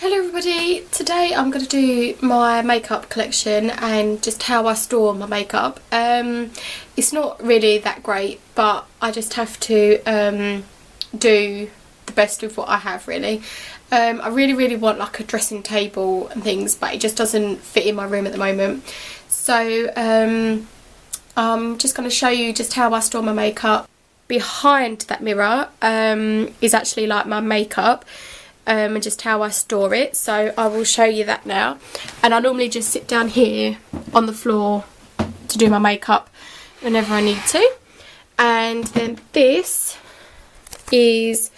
Hello everybody, today I'm going to do my makeup collection and just how I store my makeup. It's not really that great, but I just have to do the best with what I have really. I really want like a dressing table and things, but it just doesn't fit in my room at the moment. So I'm just going to show you just how I store my makeup. Behind that mirror is actually like my makeup. And just how I store it, so I will show you that now. And I normally just sit down here on the floor to do my makeup whenever I need to. And then this is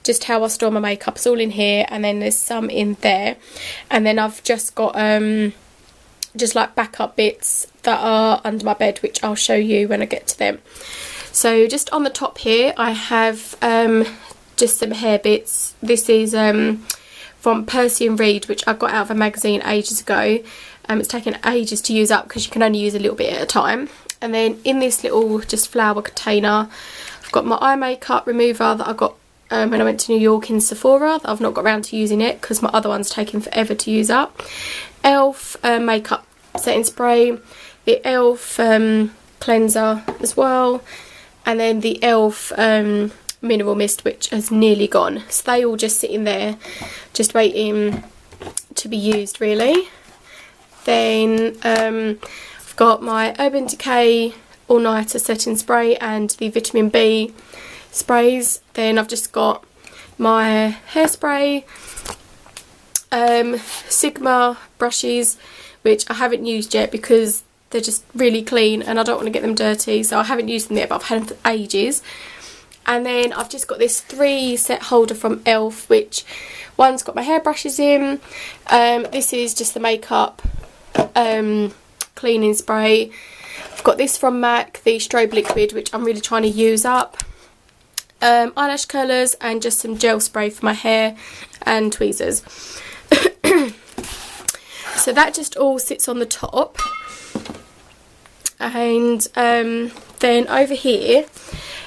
just how I store my makeup. It's all in here, and then there's some in there, and then I've just got just like backup bits that are under my bed, which I'll show you when I get to them. So just on the top here I have just some hair bits. This is from Percy and Reed, which I got out of a magazine ages ago. It's taken ages to use up because you can only use a little bit at a time. And then in this little just flower container I've got my eye makeup remover that I got when I went to New York in Sephora. I've not got around to using it because my other one's taken forever to use up. ELF makeup setting spray, the ELF cleanser as well, and then the ELF mineral mist, which has nearly gone. So they all just sit in there just waiting to be used really. Then I've got my Urban Decay All Nighter setting spray and the vitamin B sprays. Then I've just got my hairspray, Sigma brushes, which I haven't used yet because they're just really clean and I don't want to get them dirty, so I haven't used them yet, but I've had them for ages. And then I've just got this 3-set holder from ELF, which one's got my hairbrushes in. This is just the makeup cleaning spray. I've got this from MAC, the strobe liquid, which I'm really trying to use up. Eyelash curlers and just some gel spray for my hair and tweezers. So that just all sits on the top. And then over here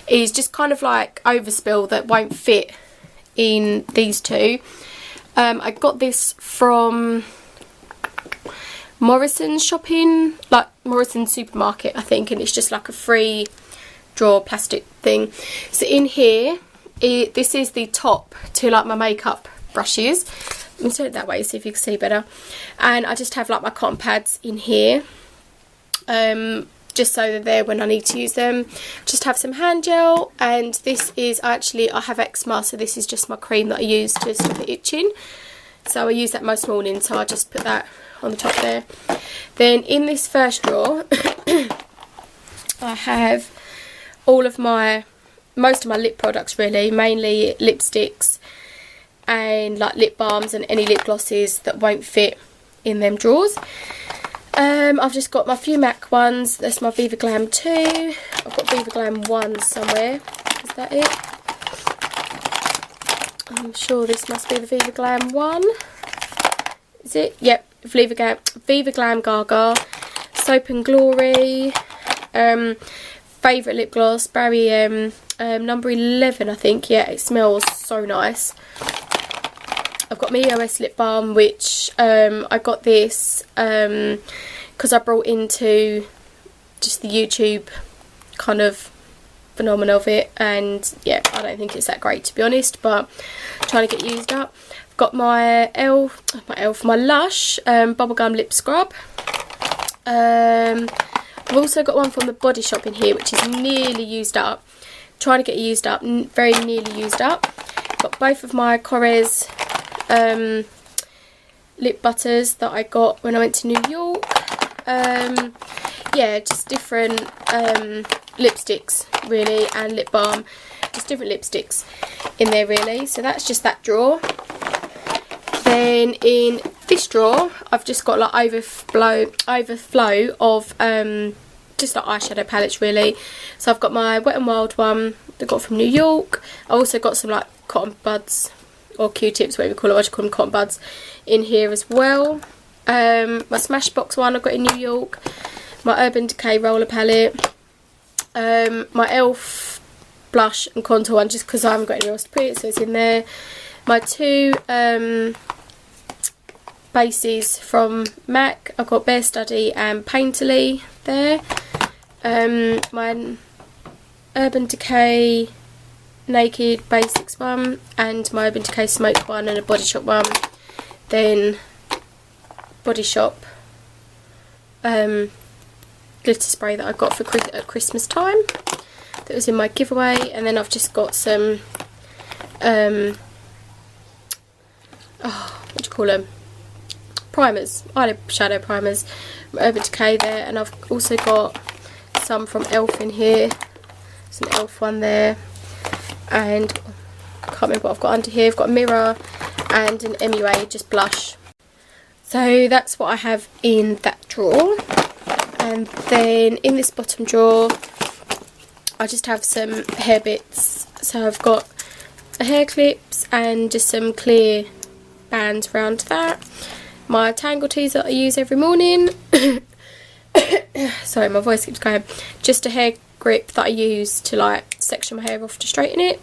is just kind of like overspill that won't fit in these two. I got this from Morrison's shopping, like Morrison's supermarket I think, and it's just like a free drawer plastic thing. So in here, this is the top to like my makeup brushes. Let me turn it that way, see if you can see better. And I just have like my cotton pads in here. Just so they're there when I need to use them. Just have some hand gel, and this is actually, I have eczema, so this is just my cream that I use to stop it itching. So I use that most mornings, so I just put that on the top there. Then in this first drawer I have all of most of my lip products really, mainly lipsticks and like lip balms and any lip glosses that won't fit in them drawers. I've just got my few MAC ones. That's my Viva Glam 2. I've got Viva Glam 1 somewhere. Is that it? I'm sure this must be the Viva Glam 1. Is it? Yep. Viva Glam Gaga. Soap and Glory. Favourite lip gloss. Barry M. Number 11 I think. Yeah, it smells so nice. I've got my EOS lip balm, which I got this because I brought into just the YouTube kind of phenomenon of it, and yeah, I don't think it's that great to be honest, but I'm trying to get used up. I've got my my Lush bubblegum lip scrub. I've also got one from the Body Shop in here, which is nearly used up. Trying to get used up, very nearly used up. Got both of my Korres lip butters that I got when I went to New York. Yeah, just different lipsticks really, and lip balm, just different lipsticks in there really. So that's just that drawer. Then in this drawer I've just got like overflow of just like eyeshadow palettes really. So I've got my Wet n Wild one that I got from New York. I also got some like cotton buds or Q-tips, whatever you call it. I just call them cotton buds in here as well. My Smashbox one I got in New York. My Urban Decay roller palette. My ELF blush and contour one, just because I haven't got anywhere else to put it, so it's in there. My two bases from MAC. I've got Bare Study and Painterly there. My Urban Decay Naked Basics one, and my Urban Decay Smoke one, and a Body Shop one. Then Body Shop glitter spray that I got for at Christmas time. That was in my giveaway. And then I've just got some what do you call them? Primers, eyeshadow primers, Urban Decay there, and I've also got some from ELF in here. There's an ELF one there, and I can't remember what I've got under here. I've got a mirror and an MUA just blush. So that's what I have in that drawer. And then in this bottom drawer I just have some hair bits. So I've got a hair clips and just some clear bands around that. My Tangle tees that I use every morning. Sorry, my voice keeps going. Just a hair grip that I use to like section my hair off to straighten it.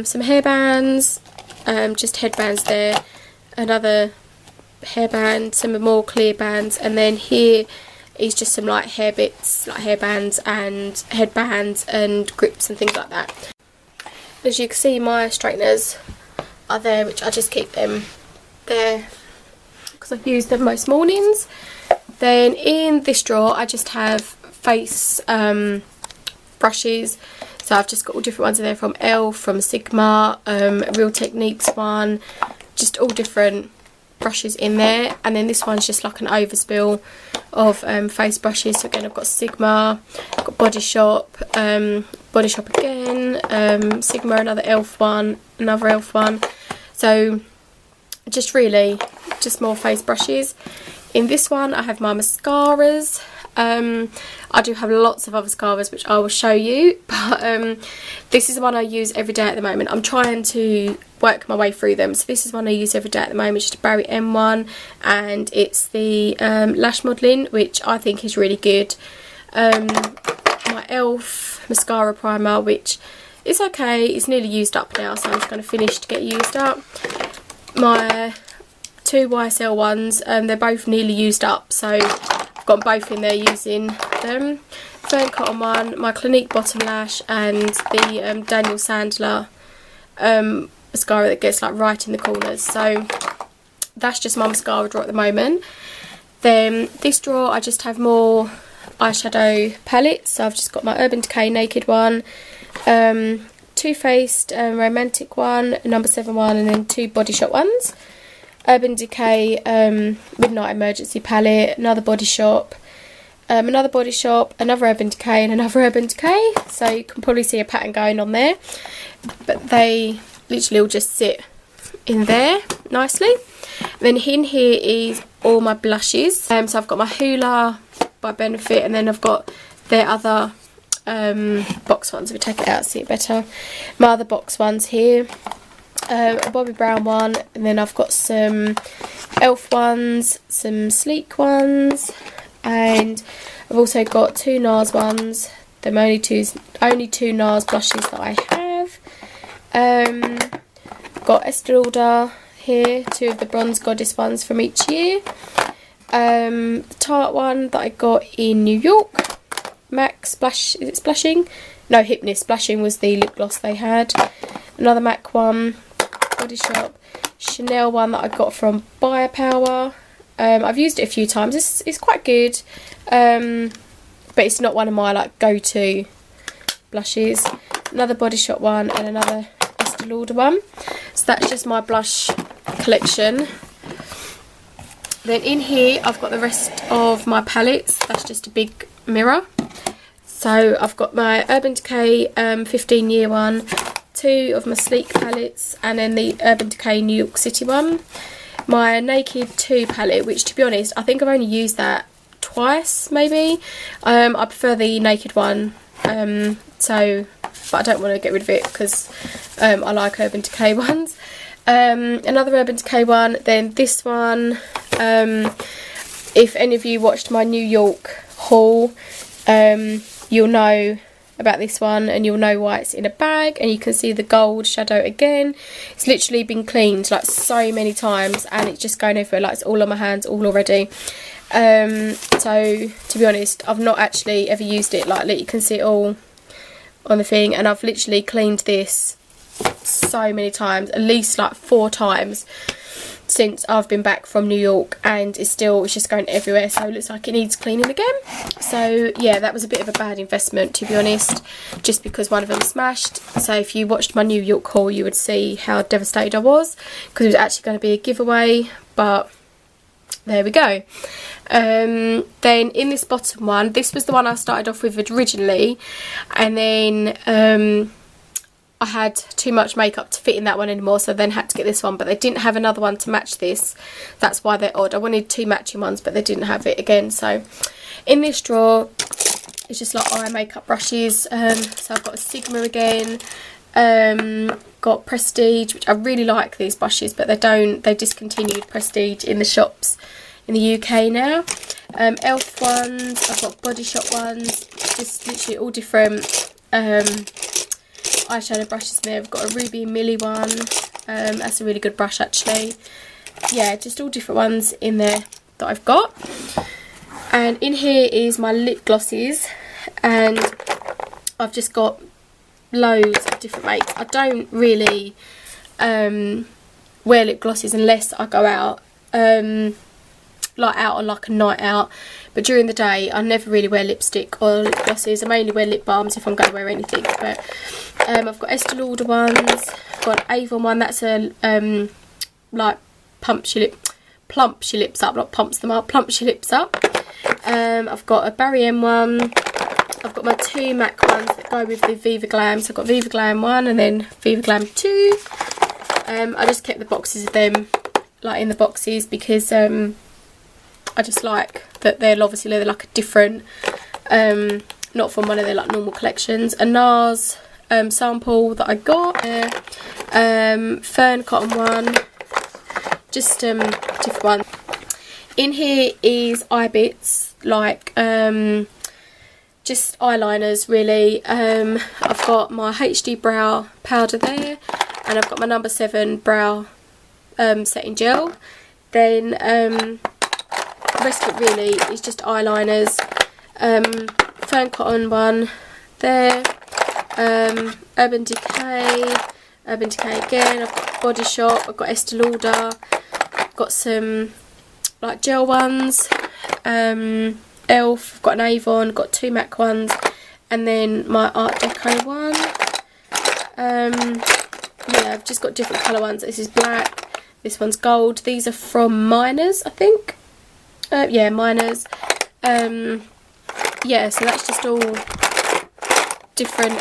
Some hair bands, just headbands there. Another hairband, some more clear bands, and then here is just some like hair bits, like hair bands and headbands and grips and things like that. As you can see, my straighteners are there, which I just keep them there because I use them most mornings. Then in this drawer I just have face brushes. So I've just got all different ones in there, from ELF, from Sigma, Real Techniques one, just all different brushes in there. And then this one's just like an overspill of face brushes. So again, I've got Sigma, I've got Body Shop again, Sigma, another ELF one, another ELF one. So just really just more face brushes. In this one I have my mascaras. I do have lots of other mascaras which I will show you, but this is the one I use every day at the moment. I'm trying to work my way through them. So this is one I use every day at the moment, just a Barry M1, and it's the lash modelling, which I think is really good. My ELF mascara primer, which is okay, it's nearly used up now, so I'm just going to finish to get used up. My two YSL ones, they're both nearly used up, so I've got both in there using them. Fern Cotton one, my Clinique Bottom Lash, and the Daniel Sandler mascara that gets like right in the corners. So that's just my mascara drawer at the moment. Then this drawer I just have more eyeshadow palettes. So I've just got my Urban Decay Naked one, Too Faced Romantic one, number 7 one, and then 2 Body Shop ones. Urban Decay Midnight Emergency palette, another Body Shop, another Body Shop, another Urban Decay, and another Urban Decay. So you can probably see a pattern going on there, but they literally all just sit in there nicely. And then in here is all my blushes. So I've got my Hoola by Benefit, and then I've got their other box ones. If we take it out, see it better. My other box ones here. A Bobbi Brown one, and then I've got some ELF ones, some Sleek ones, and I've also got 2 NARS ones. They're only two NARS blushes that I have. Got Estee Lauder here, 2 of the Bronze Goddess ones from each year. The Tarte one that I got in New York. MAC Splash, is it Splashing? No, Hypnist Splashing was the lip gloss they had. Another MAC one. Body Shop, Chanel one that I got from Biopower. I've used it a few times. It's quite good, but it's not one of my like go-to blushes. Another Body Shop one, and another Estee Lauder one. So that's just my blush collection. Then in here I've got the rest of my palettes. That's just a big mirror. So I've got my Urban Decay 15 year one, 2 of my Sleek palettes, and then the Urban Decay New York City one. My Naked 2 palette, which to be honest I think I've only used that twice maybe. I prefer the Naked one, but I don't want to get rid of it because I like Urban Decay ones. Another Urban Decay one, then this one. If any of you watched my New York haul, you'll know about this one, and you'll know why it's in a bag. And you can see the gold shadow again. It's literally been cleaned like so many times, and it's just going everywhere. Like, it's all on my hands all already. So to be honest, I've not actually ever used it. Like, you can see it all on the thing, and I've literally cleaned this so many times, at least like 4 times since I've been back from New York, and it's just going everywhere, so it looks like it needs cleaning again. So yeah, that was a bit of a bad investment, to be honest, just because one of them smashed. So if you watched my New York haul, you would see how devastated I was, because it was actually going to be a giveaway, but there we go. Then in this bottom one, this was the one I started off with originally, and then I had too much makeup to fit in that one anymore, so I then had to get this one, but they didn't have another one to match this. That's why they're odd. I wanted 2 matching ones, but they didn't have it again. So in this drawer, it's just like eye makeup brushes. So I've got a Sigma again, got Prestige, which I really like these brushes, but they discontinued Prestige in the shops in the UK now. Elf ones, I've got Body Shop ones, just literally all different eyeshadow brushes in there. I've got a Ruby and Millie one, that's a really good brush actually. Yeah, just all different ones in there that I've got. And in here is my lip glosses, and I've just got loads of different makes. I don't really wear lip glosses unless I go out, like out on like a night out, but during the day I never really wear lipstick or lip glosses. I mainly wear lip balms if I'm going to wear anything. But I've got Estee Lauder ones, I've got an Avon one, that's a like plumps your lips up, not pumps them up, plumps your lips up. I've got a Barry M one, I've got my 2 MAC ones that go with the Viva Glam. So I've got Viva Glam 1 and then Viva Glam 2. I just kept the boxes of them like in the boxes because I just like that they're like a different, not from one of their like normal collections. A NARS sample that I got, Fern Cotton one, just different one. In here is eye bits, like just eyeliners really. I've got my HD brow powder there, and I've got my number 7 brow setting gel. Then the rest of it really is just eyeliners. Fern Cotton one there, Urban Decay again, I've got Body Shop, I've got Estee Lauder, I've got some like gel ones, Elf, I've got an Avon, got 2 MAC ones, and then my Art Deco one. Yeah, I've just got different colour ones. This is black, this one's gold. These are from Miners, I think. Yeah, Miners. Yeah, so that's just all different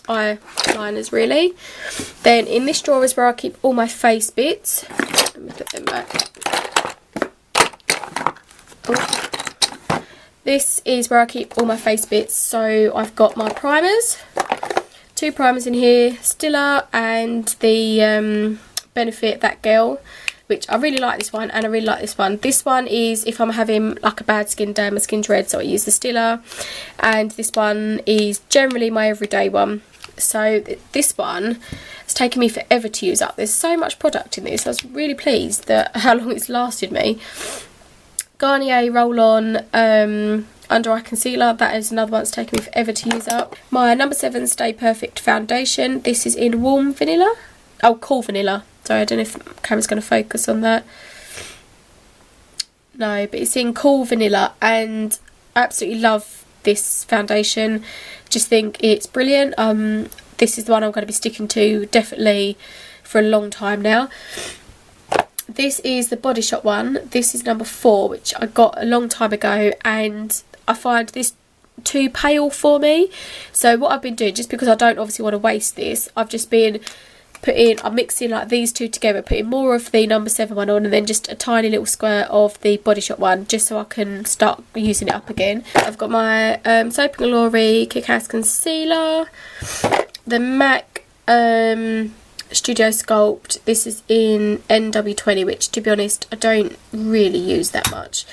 eyeliners really. Then in this drawer is where I keep all my face bits. Let me put them back. Oh. This is where I keep all my face bits. So I've got my primers, 2 primers in here, Stila and the Benefit That Girl, which I really like this one, and I really like this one. This one is if I'm having like a bad skin day, my skin's red, so I use the Stila, and this one is generally my everyday one. So this one has taken me forever to use up. There's so much product in this. I was really pleased that how long it's lasted me. Garnier Roll On Under Eye Concealer, that is another one that's taken me forever to use up. My number 7 Stay Perfect Foundation, this is in Warm Vanilla. Oh, Cool Vanilla. Sorry, I don't know if the camera's going to focus on that. No, but it's in Cool Vanilla, and I absolutely love this foundation. Just think it's brilliant. This is the one I'm going to be sticking to definitely for a long time now. This is the Body Shop one. This is number 4, which I got a long time ago, and I find this too pale for me. So what I've been doing, just because I don't obviously want to waste this, I've just been I'm mixing like these 2 together, putting more of the number 7 one on, and then just a tiny little square of the Body Shop one, just so I can start using it up again. I've got my Soap & Glory Kick-Ass Concealer, the MAC Studio Sculpt. This is in NW20, which to be honest I don't really use that much.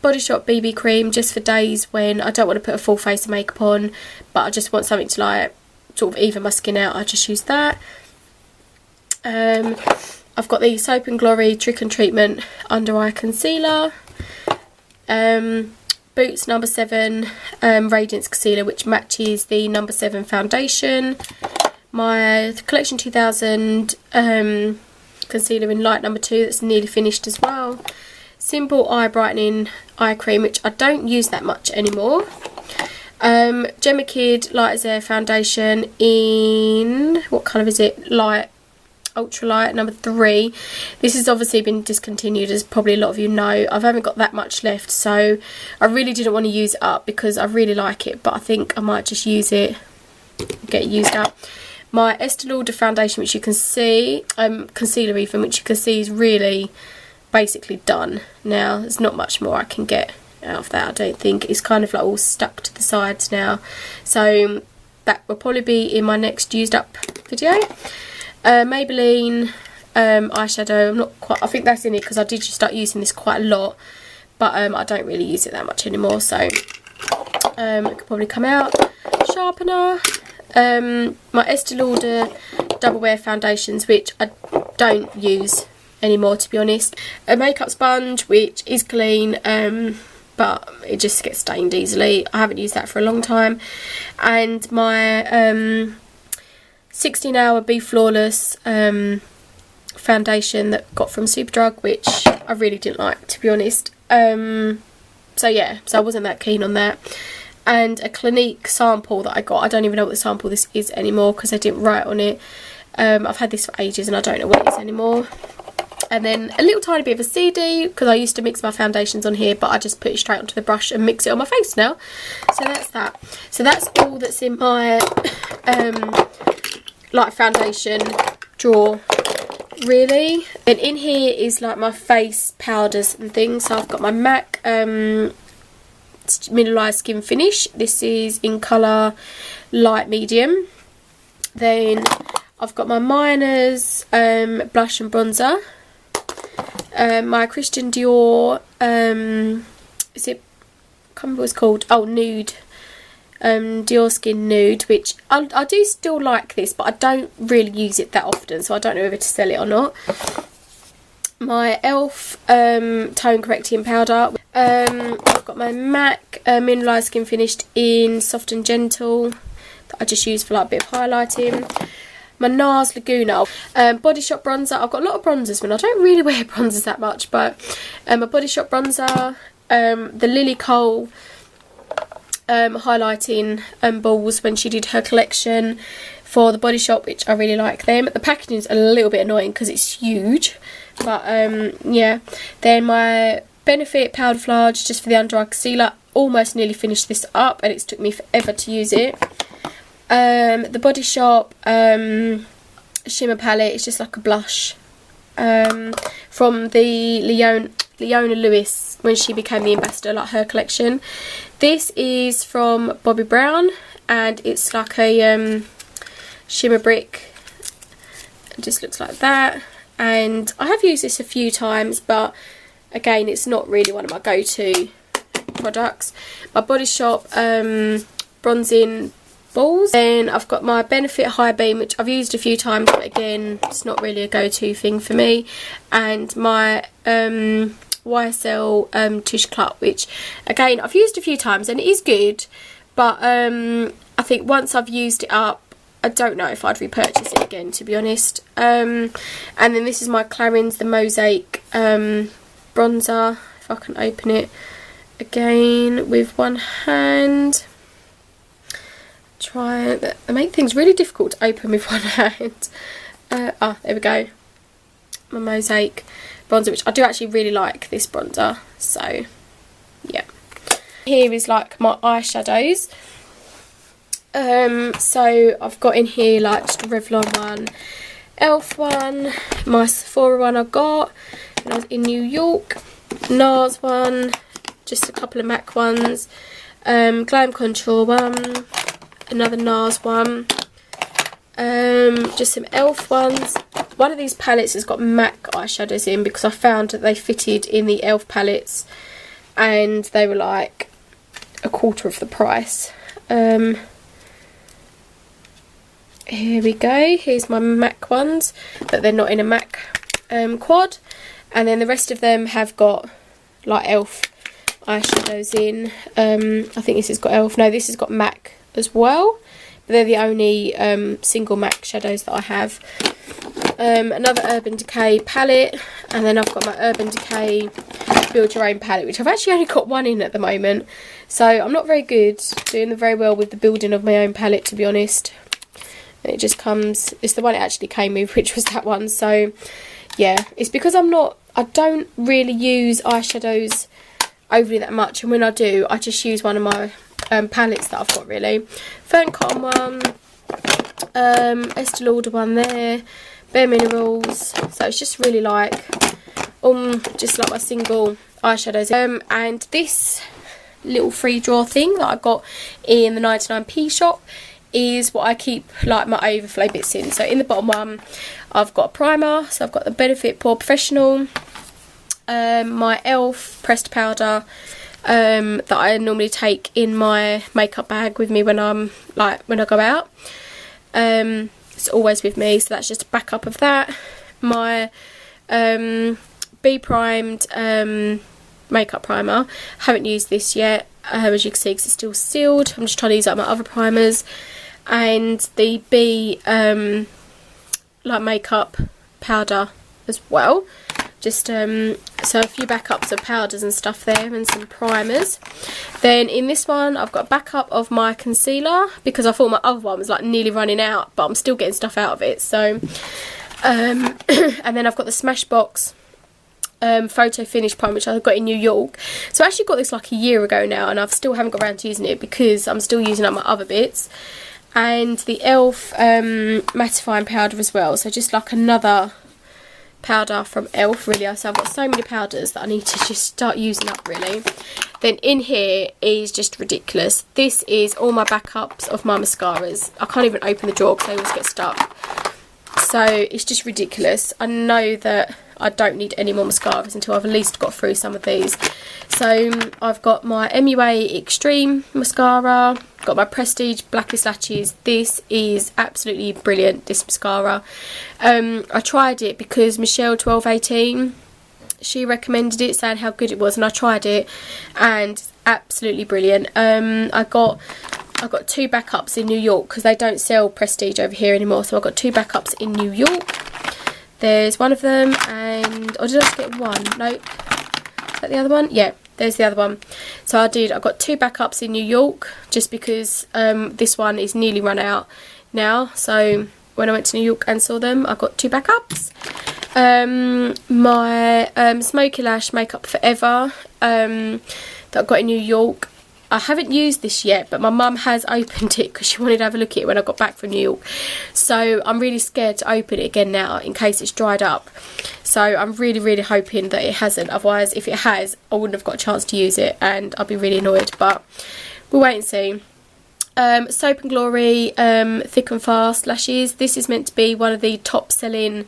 Body Shop BB cream, just for days when I don't want to put a full face of makeup on, but I just want something to like sort of even my skin out. I just use that. I've got the Soap and Glory Trick and Treatment Under Eye Concealer. Boots No. 7 Radiance Concealer, which matches the No. 7 foundation. My Collection 2000 concealer in light No. 2, that's nearly finished as well. Simple Eye Brightening Eye Cream, which I don't use that much anymore. Gemma Kid Light as Air Foundation in, what colour is it? Light, Ultralight No. 3. This has obviously been discontinued, as probably a lot of you know. I haven't got that much left, so I really didn't want to use it up because I really like it, but I think I might just use it, get it used up. My Estee Lauder foundation, which you can see, concealer even, which you can see is really basically done now. There's not much more I can get out of that, I don't think. It's kind of like all stuck to the sides now, so that will probably be in my next used up video. Maybelline eyeshadow, I'm not quite, I think that's in it because I did start using this quite a lot, but I don't really use it that much anymore, so it could probably come out. Sharpener, my Estee Lauder Double Wear foundations, which I don't use anymore, to be honest. A makeup sponge, which is clean, but it just gets stained easily. I haven't used that for a long time. And my 16 Hour Be Flawless foundation that got from Superdrug, which I really didn't like, to be honest. So yeah, so I wasn't that keen on that. And a Clinique sample that I got. I don't even know what the sample this is anymore because I didn't write on it. I've had this for ages and I don't know what it is anymore. And then a little tiny bit of a CD, because I used to mix my foundations on here, but I just put it straight onto the brush and mix it on my face now. So that's that. So that's all that's in my like foundation drawer, really. And in here is like my face powders and things. So I've got my MAC Mineralized Skin Finish. This is in colour light medium. Then I've got my Minors blush and bronzer. My Christian Dior, is it, I can't remember what it's called, oh, Nude, Dior Skin Nude, which I do still like this, but I don't really use it that often, so I don't know whether to sell it or not. My ELF Tone Correcting Powder. I've got my MAC Mineralized Skin Finished in Soft and Gentle, that I just use for like a bit of highlighting. My NARS Laguna Body Shop bronzer. I've got a lot of bronzers, and I don't really wear bronzers that much, but my Body Shop bronzer, the Lily Cole highlighting balls when she did her collection for the Body Shop, which I really like them. The packaging is a little bit annoying because it's huge, but yeah. Then my Benefit Powder Flage, just for the under eye concealer. Almost nearly finished this up, and it's took me forever to use it. The Body Shop shimmer palette. It's just like a blush from the Leona Lewis when she became the ambassador, like her collection. This is from Bobbi Brown, and it's like a shimmer brick. It just looks like that, and I have used this a few times, but again, it's not really one of my go-to products. My Body Shop bronzing balls. Then I've got my Benefit High Beam, which I've used a few times, but again, it's not really a go-to thing for me. And my YSL Touche Club, which again I've used a few times and it is good, but I think once I've used it up, I don't know if I'd repurchase it again, to be honest. And then this is my Clarins The Mosaic bronzer, if I can open it again with one hand. Try, they make things really difficult to open with one hand. There we go. My Mosaic bronzer, which I do actually really like this bronzer, so yeah. Here is like my eyeshadows. So I've got in here like just a Revlon one, ELF one, my Sephora one I got when I was in New York, NARS one, just a couple of MAC ones, Glam Contour one, another NARS one, just some ELF ones. One of these palettes has got MAC eyeshadows in because I found that they fitted in the ELF palettes, and they were like a quarter of the price. Here we go, here's my MAC ones, but they're not in a MAC quad, and then the rest of them have got like ELF eyeshadows in. I think this has got ELF, no, this has got MAC as well, but they're the only single MAC shadows that I have. Another Urban Decay palette, and then I've got my Urban Decay Build Your Own palette, which I've actually only got one in at the moment, so I'm not very good, doing very well with the building of my own palette, to be honest. And it just comes, it's the one it actually came with, which was that one. So yeah, it's because I don't really use eyeshadows overly that much, and when I do, I just use one of my palettes that I've got, really. Fern Cotton one, Estee Lauder one there, Bare Minerals, so it's just really like just like my single eyeshadows. And this little free drawer thing that I got in the 99p shop is what I keep like my overflow bits in. So in the bottom one I've got a primer, so I've got the Benefit Pore Professional, my ELF pressed powder that I normally take in my makeup bag with me when I go out. It's always with me, so that's just a backup of that. My Be Primed makeup primer, haven't used this yet, as you can see, because it's still sealed. I'm just trying to use up my other primers. And the Be like makeup powder as well, just so a few backups of powders and stuff there, and some primers. Then in this one I've got a backup of my concealer, because I thought my other one was like nearly running out, but I'm still getting stuff out of it. So and then I've got the Smashbox photo finish primer, which I got in New York. So I actually got this like a year ago now, and I've still haven't got around to using it because I'm still using up my other bits. And the ELF mattifying powder as well, so just like another powder from ELF, really. So I've got so many powders that I need to just start using up, really. Then in here is just ridiculous. This is all my backups of my mascaras. I can't even open the drawer because they always get stuck. So it's just ridiculous. I know that I don't need any more mascaras until I've at least got through some of these. So I've got my MUA Extreme mascara, got my Prestige Blackest Lashes. This is absolutely brilliant, this mascara. I tried it because Michelle 1218, she recommended it, saying how good it was, and I tried it, and absolutely brilliant. I got 2 backups in New York because they don't sell Prestige over here anymore, so I got 2 backups in New York. There's one of them, and or did I just get one? Nope. Is that the other one? Yeah, there's the other one. So I got 2 backups in New York, just because this one is nearly run out now. So when I went to New York and saw them, I got 2 backups. My Smoky Lash Makeup Forever that I got in New York. I haven't used this yet, but my mum has opened it because she wanted to have a look at it when I got back from New York. So I'm really scared to open it again now in case it's dried up. So I'm really, really hoping that it hasn't. Otherwise, if it has, I wouldn't have got a chance to use it, and I'll be really annoyed. But we'll wait and see. Soap and Glory Thick and Fast Lashes. This is meant to be one of the top selling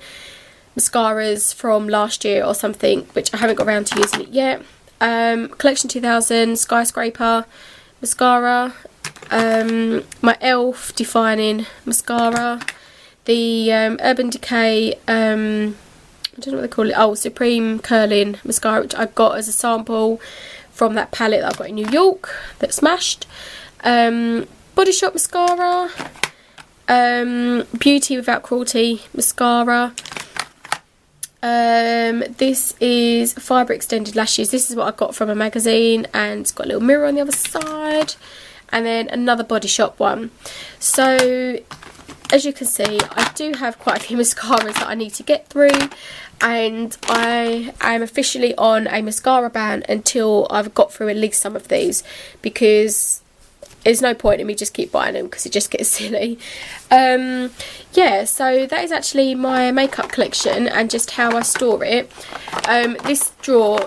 mascaras from last year or something, which I haven't got around to using it yet. Collection 2000 Skyscraper mascara, my ELF Defining mascara, the Urban Decay, I don't know what they call it, Supreme Curling mascara, which I got as a sample from that palette that I got in New York that smashed, Body Shop mascara, Beauty Without Cruelty mascara. This is Fibre Extended Lashes. This is what I got from a magazine, and it's got a little mirror on the other side. And then another Body Shop one. So as you can see, I do have quite a few mascaras that I need to get through, and I am officially on a mascara ban until I've got through at least some of these, because there's no point in me just keep buying them because it just gets silly. Yeah, so that is actually my makeup collection and just how I store it. This drawer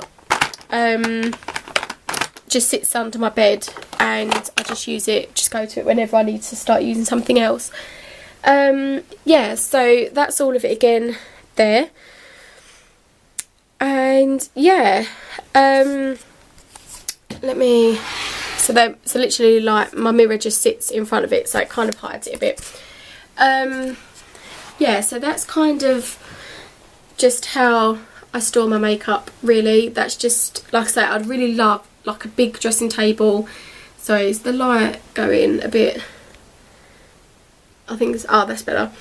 just sits under my bed, and I just use it, just go to it whenever I need to start using something else. Yeah, so that's all of it again there. And yeah, let me, so literally like my mirror just sits in front of it, so it kind of hides it a bit. Yeah, so that's kind of just how I store my makeup, really. That's just, like I say, I'd really love like a big dressing table. So is the light going a bit, I think it's, oh, that's better.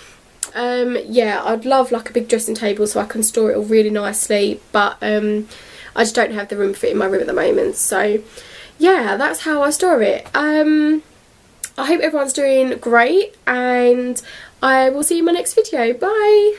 Yeah, I'd love like a big dressing table so I can store it all really nicely, but I just don't have the room for it in my room at the moment. So yeah, that's how I store it. I hope everyone's doing great, and I will see you in my next video. Bye!